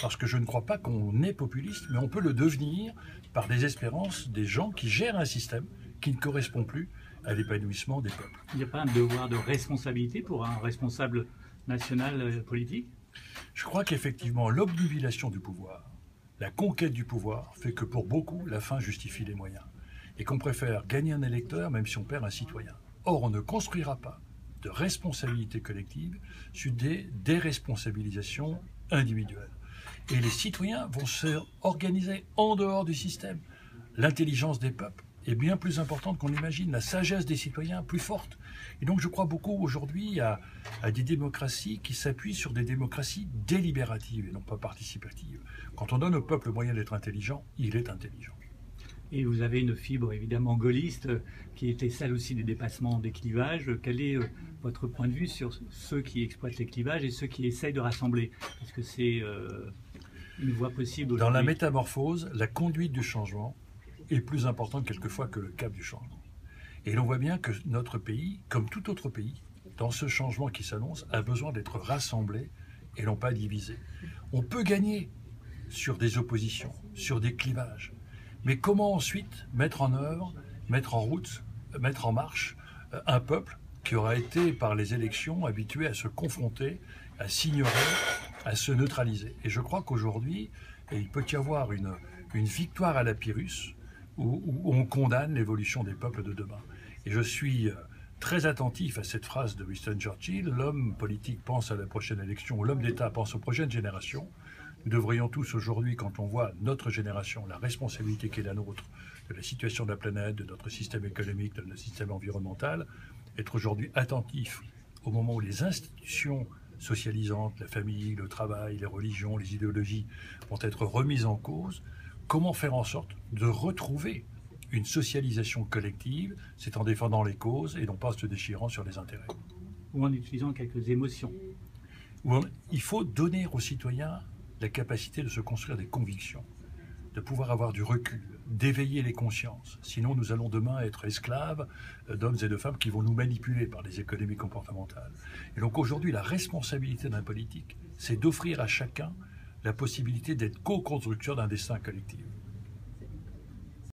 parce que je ne crois pas qu'on est populiste, mais on peut le devenir par des espérances des gens qui gèrent un système qui ne correspond plus à l'épanouissement des peuples. Il n'y a pas un devoir de responsabilité pour un responsable national politique? Je crois qu'effectivement, l'obnubilation du pouvoir, la conquête du pouvoir, fait que pour beaucoup, la fin justifie les moyens. Et qu'on préfère gagner un électeur même si on perd un citoyen. Or, on ne construira pas de responsabilité collective sur des déresponsabilisations individuelles. Et les citoyens vont se organiser en dehors du système. L'intelligence des peuples est bien plus importante qu'on l'imagine, la sagesse des citoyens plus forte. Et donc je crois beaucoup aujourd'hui à des démocraties qui s'appuient sur des démocraties délibératives et non pas participatives. Quand on donne au peuple le moyen d'être intelligent, il est intelligent. Et vous avez une fibre évidemment gaulliste qui était celle aussi des dépassements des clivages. Quel est votre point de vue sur ceux qui exploitent les clivages et ceux qui essayent de rassembler? Est-ce que c'est une voie possible aujourd'hui? Dans la métamorphose, la conduite du changement est plus importante quelquefois que le cap du changement. Et l'on voit bien que notre pays, comme tout autre pays, dans ce changement qui s'annonce, a besoin d'être rassemblé et non pas divisé. On peut gagner sur des oppositions, sur des clivages. Mais comment ensuite mettre en œuvre, mettre en route, mettre en marche un peuple qui aura été par les élections habitué à se confronter, à s'ignorer, à se neutraliser. Et je crois qu'aujourd'hui, il peut y avoir une victoire à la Pyrrhus où on condamne l'évolution des peuples de demain. Et je suis très attentif à cette phrase de Winston Churchill: l'homme politique pense à la prochaine élection, ou l'homme d'État pense aux prochaines générations. Nous devrions tous aujourd'hui, quand on voit notre génération, la responsabilité qui est la nôtre, de la situation de la planète, de notre système économique, de notre système environnemental, être aujourd'hui attentifs au moment où les institutions socialisantes, la famille, le travail, les religions, les idéologies vont être remises en cause. Comment faire en sorte de retrouver une socialisation collective, c'est en défendant les causes et non pas en se déchirant sur les intérêts. Ou en utilisant quelques émotions. Il faut donner aux citoyens la capacité de se construire des convictions, de pouvoir avoir du recul, d'éveiller les consciences. Sinon, nous allons demain être esclaves d'hommes et de femmes qui vont nous manipuler par les économies comportementales. Et donc aujourd'hui, la responsabilité d'un politique, c'est d'offrir à chacun la possibilité d'être co-constructeur d'un destin collectif.